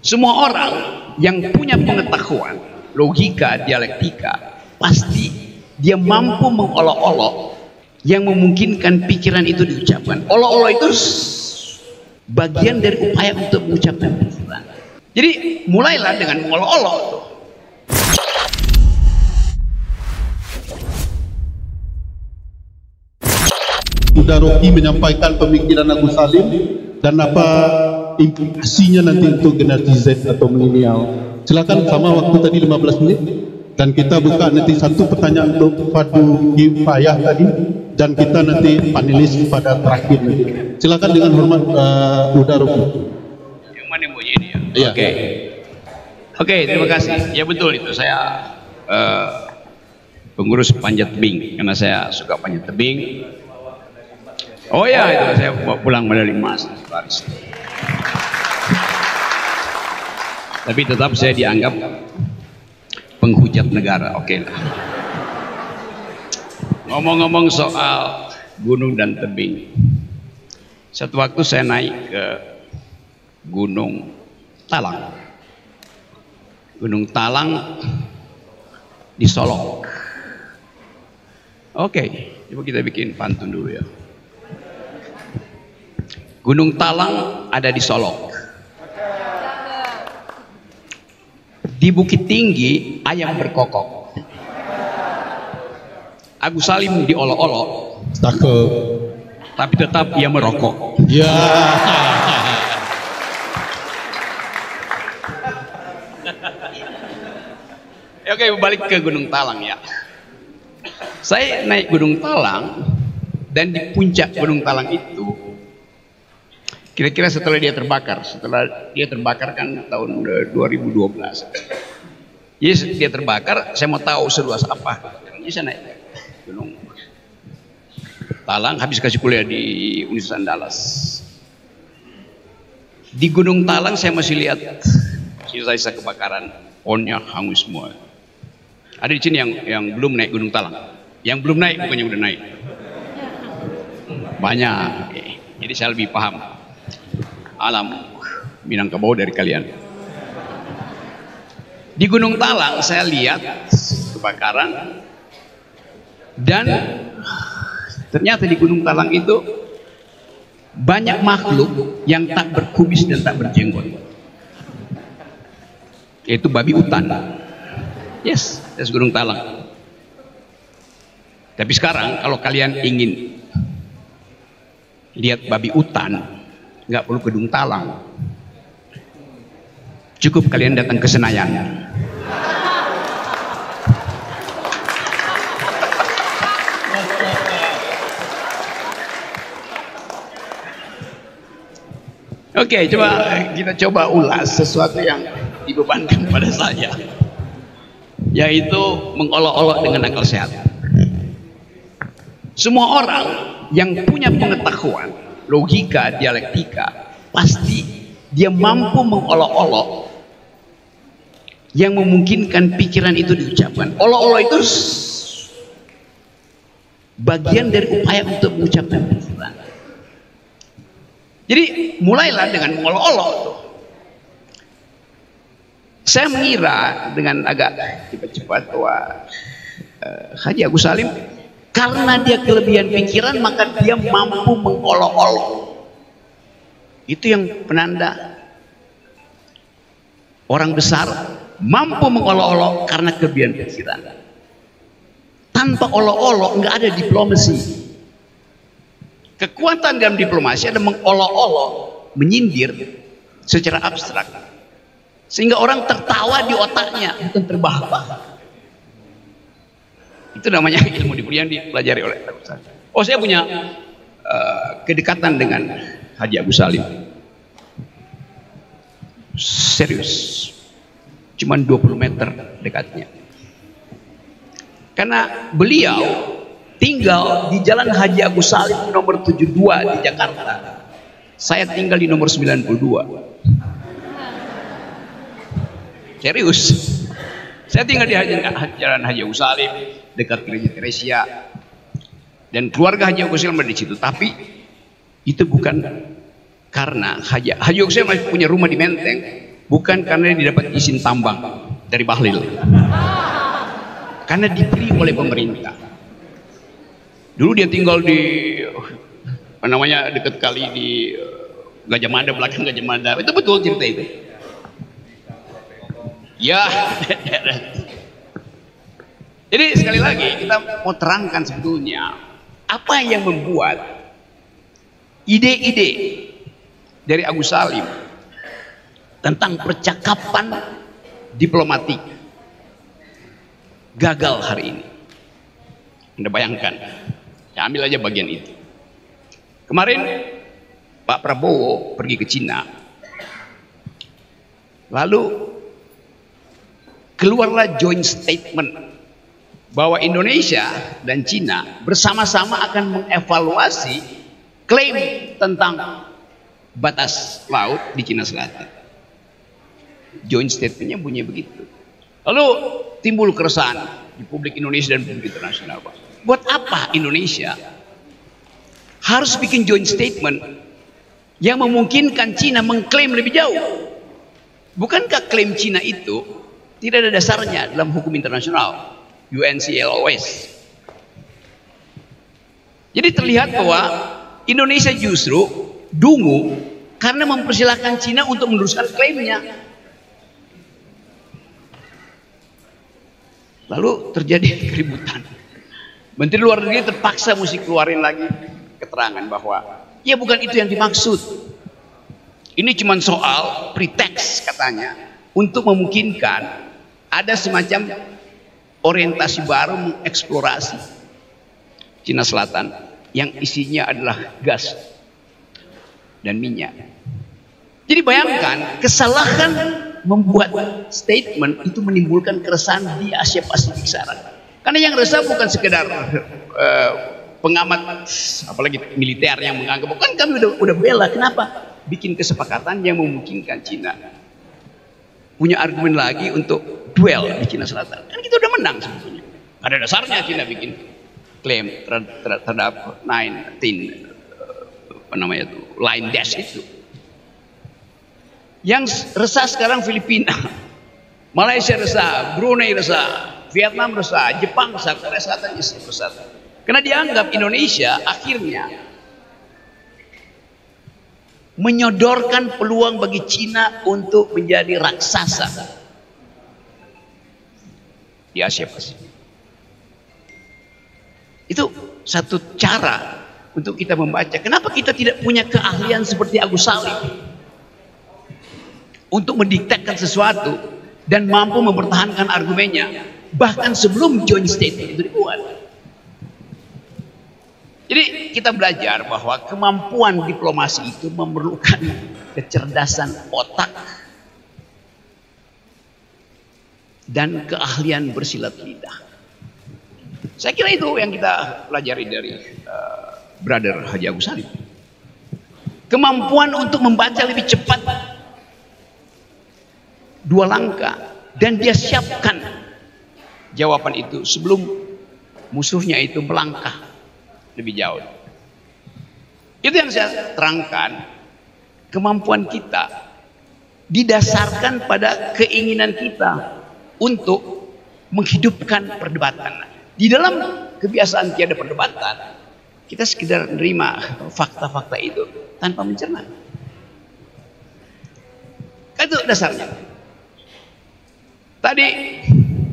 Semua orang yang punya pengetahuan, logika, dialektika, pasti dia mampu mengolok-olok yang memungkinkan pikiran itu diucapkan. Olok-olok itu bagian dari upaya untuk mengucapkan pikiran. Jadi mulailah dengan mengolok-olok tuh. Sudah Rocky menyampaikan pemikiran Agus Salim dan apa implikasinya nanti untuk generasi Z atau milenial. Silakan, sama waktu tadi 15 menit dan kita buka nanti satu pertanyaan untuk Fadu Kifayah tadi dan kita nanti panelis pada terakhir nanti. Silakan dengan hormat Uda Rocky. Yang mana yang bunyi ini ya? Oke. Oke, terima kasih. Ya betul itu, saya pengurus panjat tebing karena saya suka panjat tebing. Oh ya, itu saya pulang medali emas Paris. Tapi tetap saya dianggap penghujat negara. Oke lah. Ngomong-ngomong soal gunung dan tebing, satu waktu saya naik ke Gunung Talang. Gunung Talang di Solok. Oke, coba kita bikin pantun dulu ya. Gunung Talang ada di Solok. Di Bukit Tinggi ayam berkokok. Agus Salim diolok-olok. Cakep. Tapi tetap ia merokok. Ya. Oke, balik ke Gunung Talang ya. Saya naik Gunung Talang dan di puncak Gunung Talang itu, kira-kira setelah dia terbakar kan tahun 2012. Yes, dia terbakar, saya mau tahu seluas apa. Jadi saya naik Gunung Talang, habis kasih kuliah di Universitas Andalas. Di Gunung Talang saya masih lihat sisa-sisa kebakaran, pohonnya hangus semua. Ada di sini yang belum naik Gunung Talang. Yang belum naik bukannya udah naik. Banyak. Jadi saya lebih paham alam Minangkabau dari kalian. Di Gunung Talang saya lihat kebakaran dan ternyata di Gunung Talang itu banyak makhluk yang tak berkumis dan tak berjenggot, yaitu babi hutan. Yes, that's Gunung Talang. Tapi sekarang kalau kalian ingin lihat babi hutan, nggak perlu ke Gunung Talang, cukup kalian datang ke Senayan. Oke, kita coba ulas sesuatu yang dibebankan pada saya, yaitu mengolok-olok dengan akal sehat. Semua orang yang punya pengetahuan, logika, dialektika, pasti dia mampu mengolok-olok yang memungkinkan pikiran itu diucapkan. Olok-olok itu bagian dari upaya untuk mengucapkan pikiran. Jadi mulailah dengan mengolok-olok tuh. Saya mengira dengan agak cepat-cepat bahwa Haji Agus Salim, karena dia kelebihan pikiran maka dia mampu mengolok-olok. Itu yang penanda orang besar mampu mengolok-olok karena kelebihan pikiran. Tanpa olok-olok nggak ada diplomasi. Kekuatan dalam diplomasi ada mengolok-olok, menyindir secara abstrak, sehingga orang tertawa di otaknya, bukan terbahak-bahak. Itu namanya ilmu yang dipelajari oleh Agus Salim. Oh, saya punya kedekatan dengan Haji Agus Salim. Serius. Cuman 20 meter dekatnya. Karena beliau tinggal di Jalan Haji Agus Salim nomor 72 di Jakarta. Saya tinggal di nomor 92. Serius. Saya tinggal di Jalan Haji Agus Salim, dekat gereja Teresia, dan keluarga Haji Agus Salim di situ. Tapi itu bukan karena Haji Agus Salim masih punya rumah di Menteng. bukan karena dia dapat izin tambang dari Bahlil, karena diberi oleh pemerintah. Dulu dia tinggal di apa namanya dekat kali di Gajah Mada, belakang Gajah Mada. Itu betul cerita itu. Ya. Jadi sekali lagi kita mau terangkan sebetulnya apa yang membuat ide-ide dari Agus Salim tentang percakapan diplomatik gagal hari ini. Anda bayangkan, ya ambil aja bagian itu. Kemarin Pak Prabowo pergi ke Cina, lalu keluarlah joint statement bahwa Indonesia dan Cina bersama-sama akan mengevaluasi klaim tentang batas laut di Cina Selatan. Joint statementnya bunyi begitu. Lalu timbul keresahan di publik Indonesia dan publik internasional. Buat apa Indonesia harus bikin joint statement yang memungkinkan Cina mengklaim lebih jauh? Bukankah klaim Cina itu tidak ada dasarnya dalam hukum internasional? UNCLOS. Jadi terlihat bahwa Indonesia justru dungu karena mempersilahkan Cina untuk meneruskan klaimnya. Lalu terjadi keributan. Menteri Luar Negeri terpaksa mesti keluarin lagi keterangan bahwa ya bukan itu yang dimaksud. Ini cuma soal pretext katanya untuk memungkinkan ada semacam orientasi baru mengeksplorasi Cina Selatan yang isinya adalah gas dan minyak. Jadi bayangkan kesalahan membuat statement itu menimbulkan keresahan di Asia Pasifik sana. Karena yang resah bukan sekedar pengamat apalagi militer yang menganggap kan kami udah bela, kenapa bikin kesepakatan yang memungkinkan Cina punya argumen lagi untuk duel di Cina Selatan. Kan kita udah menang sebetulnya. Ada dasarnya Cina bikin klaim terhadap 19 apa namanya itu line dash itu. Yang resah sekarang Filipina, Malaysia resah, Brunei resah, Vietnam resah, Jepang resah, Korea Selatan resah. Karena dianggap Indonesia akhirnya menyodorkan peluang bagi Cina untuk menjadi raksasa di Asia Pasifik. Itu satu cara untuk kita membaca. Kenapa kita tidak punya keahlian seperti Agus Salim untuk mendiktekan sesuatu dan mampu mempertahankan argumennya bahkan sebelum joint statement itu dibuat. Jadi kita belajar bahwa kemampuan diplomasi itu memerlukan kecerdasan otak dan keahlian bersilat lidah. Saya kira itu yang kita pelajari dari Brother Haji Agus Salim. Kemampuan untuk membaca lebih cepat, 2 langkah, dan dia siapkan jawaban itu sebelum musuhnya itu melangkah lebih jauh. Itu yang saya terangkan. Kemampuan kita didasarkan pada keinginan kita untuk menghidupkan perdebatan. Di dalam kebiasaan tiada perdebatan, kita sekedar menerima fakta-fakta itu tanpa mencerna. Itu dasarnya. Tadi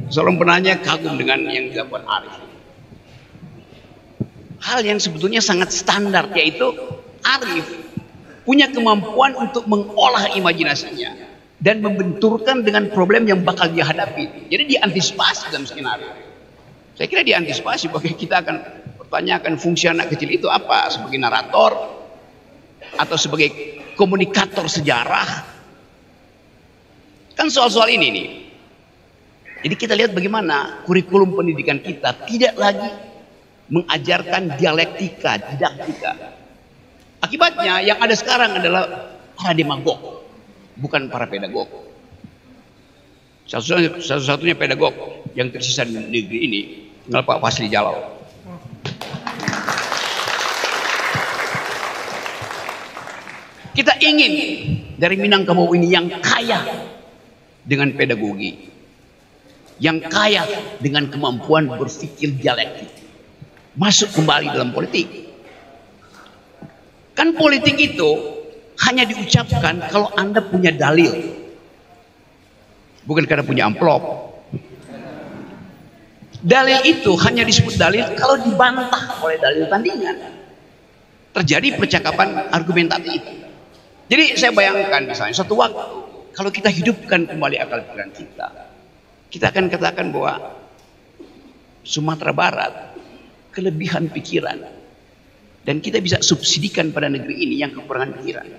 seorang penanya kagum dengan yang dilakukan Arif. Hal yang sebetulnya sangat standar, yaitu Arif punya kemampuan untuk mengolah imajinasinya dan membenturkan dengan problem yang bakal dia hadapi. Jadi diantisipasi dalam skenario. Saya kira diantisipasi bahwa kita akan pertanyakan fungsi anak kecil itu apa, sebagai narator atau sebagai komunikator sejarah. Kan soal-soal ini nih. Jadi kita lihat bagaimana kurikulum pendidikan kita tidak lagi mengajarkan dialektika, didaktika. Akibatnya yang ada sekarang adalah para demagog, bukan para pedagog. Satu-satunya pedagog yang tersisa di negeri ini tinggal Pak Fasli Jalal. Kita ingin dari Minangkabau ini yang kaya dengan pedagogi, yang kaya dengan kemampuan berpikir dialektik, masuk kembali dalam politik. Kan politik itu hanya diucapkan kalau Anda punya dalil, bukan karena punya amplop. Dalil itu hanya disebut dalil kalau dibantah oleh dalil tandingan. Terjadi percakapan argumentatif. Jadi saya bayangkan misalnya suatu waktu kalau kita hidupkan kembali akal pikiran kita akan katakan bahwa Sumatera Barat kelebihan pikiran dan kita bisa subsidikan pada negeri ini yang kekurangan pikiran.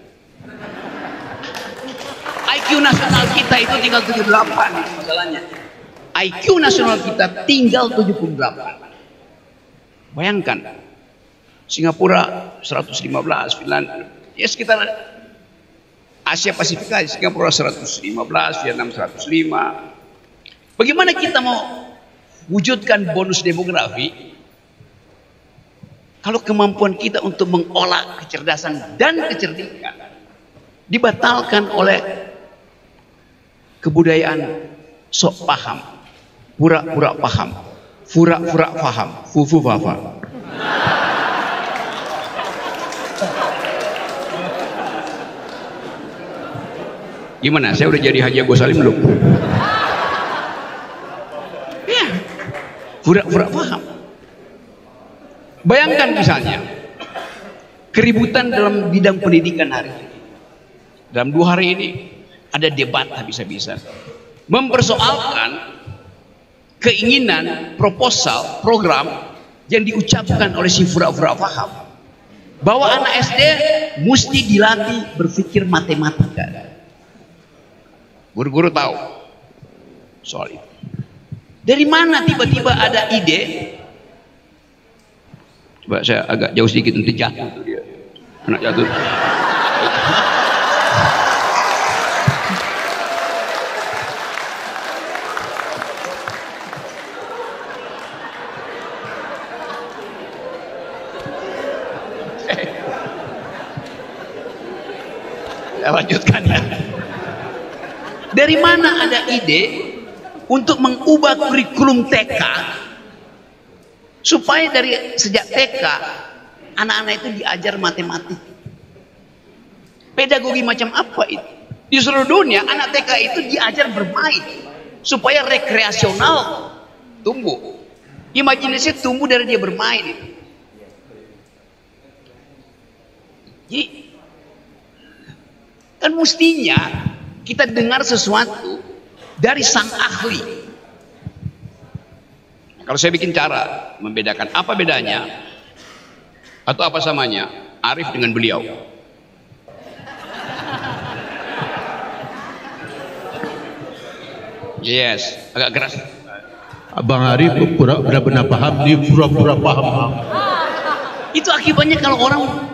IQ nasional kita itu tinggal 78 masalahnya. IQ nasional kita tinggal 78. Bayangkan, Singapura 115, Finlandia, ya sekitar Asia Pasifik aja, Singapura 115, Vietnam 105. Bagaimana kita mau wujudkan bonus demografi kalau kemampuan kita untuk mengolah kecerdasan dan kecerdikan dibatalkan oleh kebudayaan sok paham, pura-pura paham, pura-pura paham, fufu fafa. Gimana? Saya udah jadi Haji Agus Salim belum? Ya, pura-pura paham. Bayangkan misalnya keributan dalam bidang pendidikan hari ini. Dalam 2 hari ini ada debat habis-habisan mempersoalkan keinginan proposal program yang diucapkan oleh si pura-pura paham bahwa anak SD mesti dilatih berpikir matematika. Guru-guru tahu soal itu. Dari mana tiba-tiba ada ide? Coba saya agak jauh sedikit nanti jatuh tuh dia. Anak jatuh. Saya lanjutkan ya. Dari mana ada ide untuk mengubah kurikulum TK supaya dari sejak TK anak-anak itu diajar matematik? Pedagogi macam apa itu? Di seluruh dunia anak TK itu diajar bermain supaya rekreasional tumbuh. Imajinasi tumbuh dari dia bermain itu. Jadi kan mestinya kita dengar sesuatu dari sang ahli. Kalau saya bikin cara membedakan apa bedanya atau apa samanya Arif dengan beliau. Yes, agak keras. Abang Arif benar-benar paham, dia pura-pura paham. Itu akibatnya kalau orang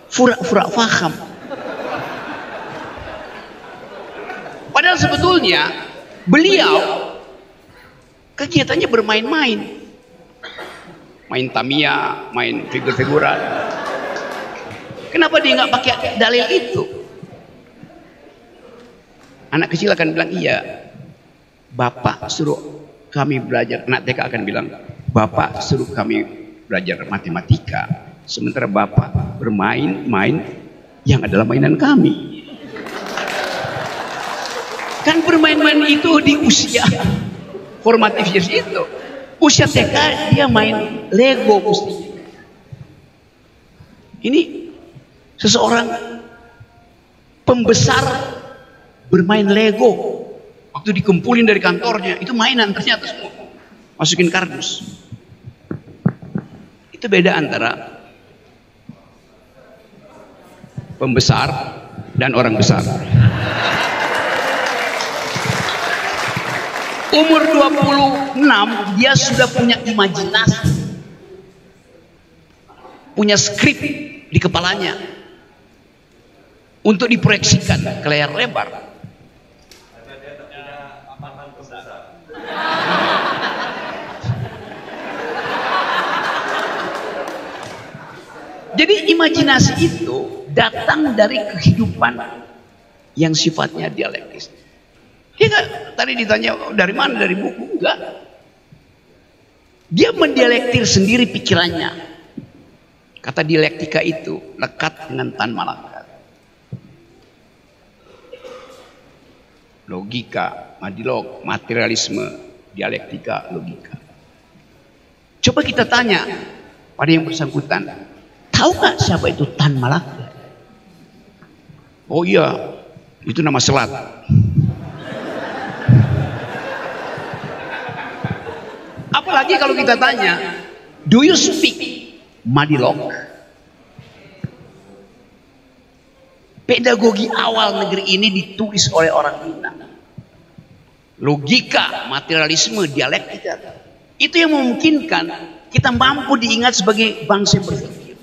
pura-pura paham. Padahal sebetulnya beliau kegiatannya bermain-main, main Tamiya, main figur-figuran. Kenapa dia nggak pakai dalil itu? Anak kecil akan bilang iya, bapak suruh kami belajar. Anak TK akan bilang bapak suruh kami belajar matematika, sementara bapak bermain-main yang adalah mainan kami. Kan bermain-main itu di usia formatif itu. Usia TK dia main Lego mesti. Ini seseorang pembesar bermain Lego. Waktu dikumpulin dari kantornya, itu mainan ternyata semua. Masukin kardus. Itu beda antara pembesar dan orang besar. Umur 26 dia sudah punya imajinasi, punya skrip di kepalanya untuk diproyeksikan ke layar lebar. Jadi imajinasi itu datang dari kehidupan yang sifatnya dialektis. Dia nggak, tadi ditanya dari mana, dari buku, enggak. Dia mendialektir sendiri pikirannya. Kata dialektika itu lekat dengan Tan Malaka. Logika, madilog, materialisme, dialektika, logika. Coba kita tanya pada yang bersangkutan, tahu nggak siapa itu Tan Malaka? Oh iya, itu nama selat. Apalagi kalau kita tanya, do you speak madilog? Pedagogi awal negeri ini ditulis oleh orang Minang. Logika, materialisme, dialektika. Itu yang memungkinkan kita mampu diingat sebagai bangsa yang berpikir.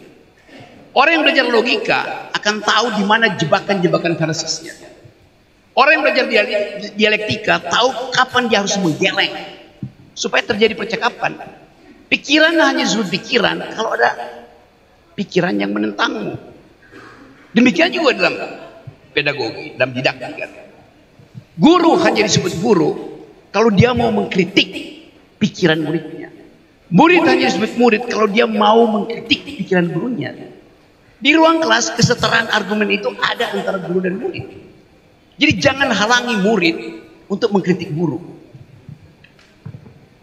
Orang yang belajar logika akan tahu di mana jebakan-jebakan farsisnya. Orang yang belajar dialektika tahu kapan dia harus menggeleng supaya terjadi percakapan. Pikiran hanya disebut pikiran kalau ada pikiran yang menentangmu. Demikian juga dalam pedagogi, dalam didaktika. Guru hanya disebut guru kalau dia mau mengkritik pikiran muridnya. Murid hanya disebut murid kalau dia mau mengkritik pikiran gurunya. Di ruang kelas kesetaraan argumen itu ada antara guru dan murid. Jadi jangan halangi murid untuk mengkritik guru.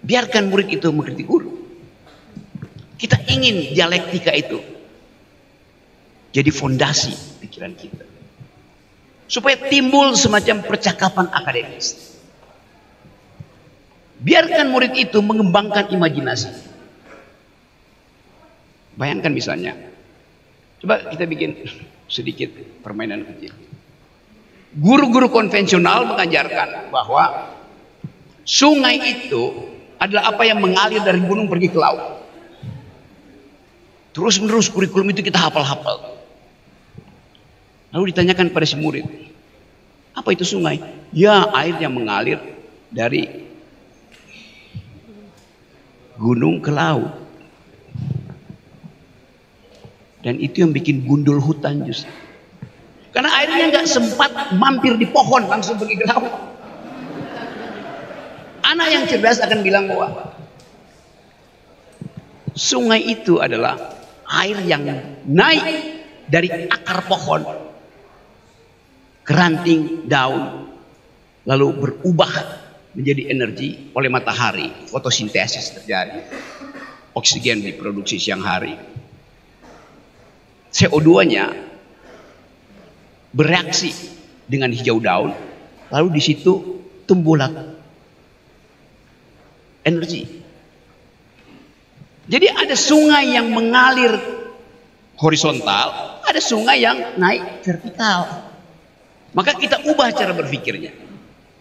Biarkan murid itu mengkritik guru. Kita ingin dialektika itu jadi fondasi pikiran kita. Supaya timbul semacam percakapan akademis. Biarkan murid itu mengembangkan imajinasi. Bayangkan misalnya, coba kita bikin sedikit permainan kecil. Guru-guru konvensional mengajarkan bahwa sungai itu adalah apa yang mengalir dari gunung pergi ke laut. Terus menerus kurikulum itu kita hafal-hafal. Lalu ditanyakan pada si murid, apa itu sungai? Ya, air yang mengalir dari gunung ke laut. Dan itu yang bikin gundul hutan justru. Karena airnya nggak sempat mampir di pohon, langsung pergi ke laut. Anak yang cerdas akan bilang bahwa sungai itu adalah air yang naik dari akar pohon ke ranting daun, lalu berubah menjadi energi oleh matahari, fotosintesis terjadi, oksigen diproduksi siang hari, CO2-nya bereaksi dengan hijau daun, lalu di situ tumbuhlah energi. Jadi ada sungai yang mengalir horizontal, ada sungai yang naik vertikal. Maka kita ubah cara berpikirnya.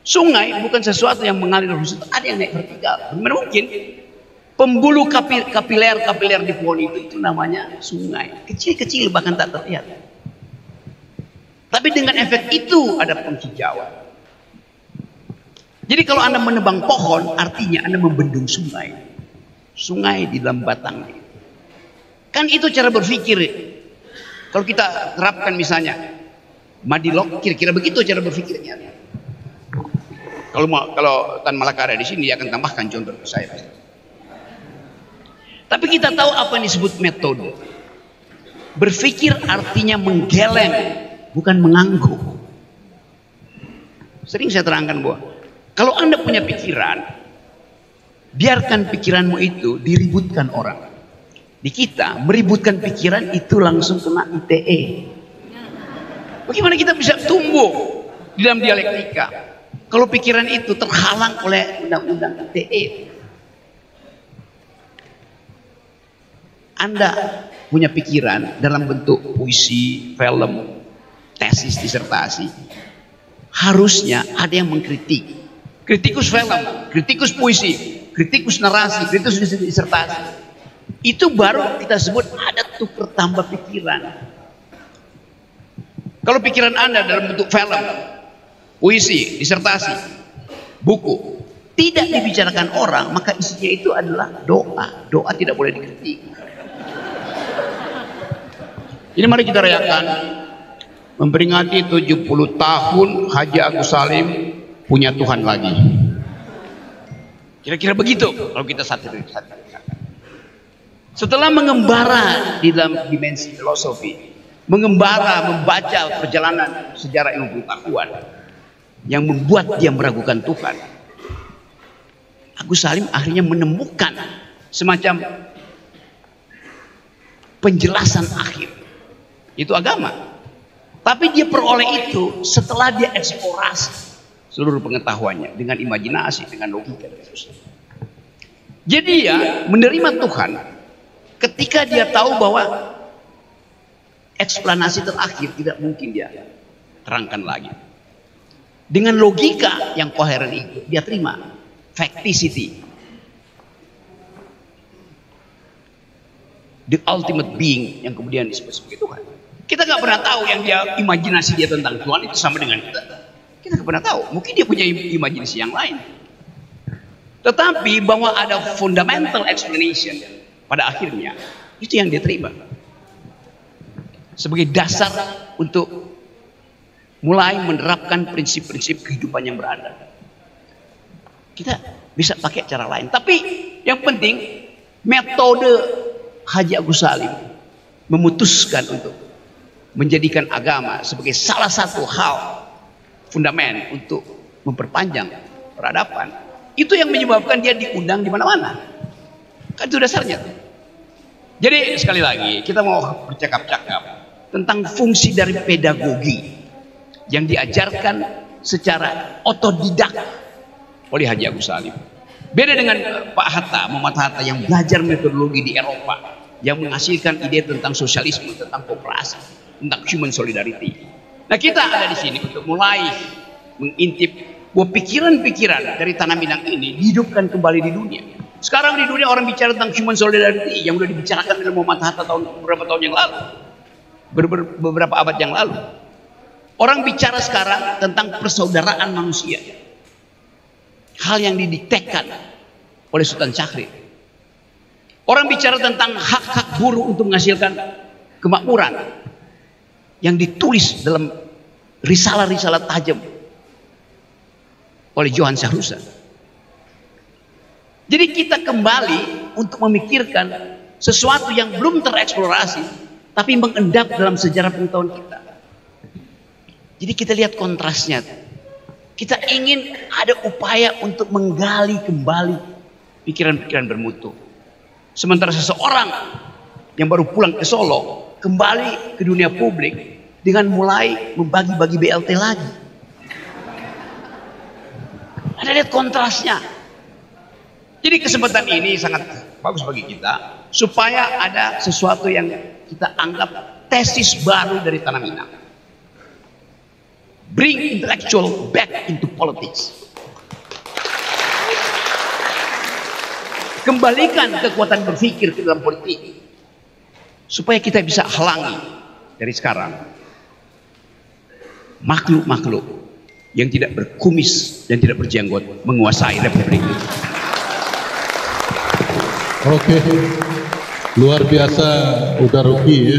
Sungai bukan sesuatu yang mengalir horizontal, ada yang naik vertikal. Bagaimana mungkin? Pembuluh kapiler di pohon itu namanya sungai. Kecil-kecil bahkan tak terlihat. Tapi dengan efek itu ada penghijauan. Jadi kalau Anda menebang pohon, artinya Anda membendung sungai. Sungai di dalam batangnya. Kan itu cara berpikir. Kalau kita terapkan misalnya madilog, kira-kira begitu cara berpikirnya. Kalau Tan Malaka ada di sini, dia akan tambahkan contoh ke saya. Tapi kita tahu apa yang disebut metode. Berpikir artinya menggeleng, bukan mengangguk. Sering saya terangkan bahwa kalau Anda punya pikiran, biarkan pikiranmu itu diributkan orang. Di kita, meributkan pikiran itu langsung kena ITE. Bagaimana kita bisa tumbuh di dalam dialektika kalau pikiran itu terhalang oleh undang-undang ITE? Anda punya pikiran dalam bentuk puisi, film, tesis, disertasi. Harusnya ada yang mengkritik. Kritikus film, kritikus puisi, kritikus narasi, kritikus disertasi. Itu baru kita sebut ada tukar tambah pikiran. Kalau pikiran Anda dalam bentuk film, puisi, disertasi, buku, tidak dibicarakan orang, maka isinya itu adalah doa. Doa tidak boleh dikritik. Ini mari kita rayakan memperingati 70 tahun Haji Agus Salim punya Tuhan lagi. Kira-kira begitu kalau kita satiriskan. Setelah mengembara di dalam dimensi filosofi, mengembara membaca perjalanan sejarah ilmu pengetahuan yang membuat dia meragukan Tuhan, Agus Salim akhirnya menemukan semacam penjelasan akhir, itu agama. Tapi dia peroleh itu setelah dia eksplorasi seluruh pengetahuannya dengan imajinasi, dengan logika dan seterusnya. Jadi dia menerima Tuhan ketika dia tahu bahwa eksplanasi terakhir tidak mungkin dia terangkan lagi. Dengan logika yang koheren itu dia terima facticity, the ultimate being yang kemudian disebut sebagai Tuhan. Kita nggak pernah tahu yang dia imajinasi dia tentang Tuhan itu sama dengan kita. Kita nggak pernah tahu. Mungkin dia punya imajinasi yang lain. Tetapi bahwa ada fundamental explanation pada akhirnya itu yang dia terima sebagai dasar untuk mulai menerapkan prinsip-prinsip kehidupan yang beradab. Kita bisa pakai cara lain. Tapi yang penting metode Haji Agus Salim memutuskan untuk menjadikan agama sebagai salah satu hal fundament untuk memperpanjang peradaban, itu yang menyebabkan dia diundang di mana-mana. Kan itu dasarnya. Jadi sekali lagi kita mau bercakap-cakap tentang fungsi dari pedagogi yang diajarkan secara otodidak oleh Haji Agus Salim. Beda dengan Pak Hatta, Muhammad Hatta yang belajar metodologi di Eropa, yang menghasilkan ide tentang sosialisme, tentang kooperasi, tentang human solidarity. Nah, kita ada di sini untuk mulai mengintip bahwa pikiran-pikiran dari Tanah Minang ini dihidupkan kembali di dunia. Sekarang di dunia orang bicara tentang human solidarity yang sudah dibicarakan oleh Muhammad Hatta beberapa tahun yang lalu, beberapa abad yang lalu. Orang bicara sekarang tentang persaudaraan manusia, hal yang didiktekan oleh Sultan Syahrir. Orang bicara tentang hak-hak buruh untuk menghasilkan kemakmuran yang ditulis dalam risalah-risalah tajam oleh Johan Sahrusa. Jadi kita kembali untuk memikirkan sesuatu yang belum tereksplorasi tapi mengendap dalam sejarah pengetahuan kita. Jadi kita lihat kontrasnya. Kita ingin ada upaya untuk menggali kembali pikiran-pikiran bermutu. Sementara seseorang yang baru pulang ke Solo kembali ke dunia publik dengan mulai membagi-bagi BLT lagi. Ada lihat kontrasnya. Jadi kesempatan ini sangat bagus bagi kita supaya ada sesuatu yang kita anggap tesis baru dari Tanah Minang. Bring intellectual back into politics. Kembalikan kekuatan berpikir ke dalam politik supaya kita bisa halangi dari sekarang makhluk-makhluk yang tidak berkumis dan tidak berjenggot menguasai republik ini. Oke, luar biasa udah Rocky ya.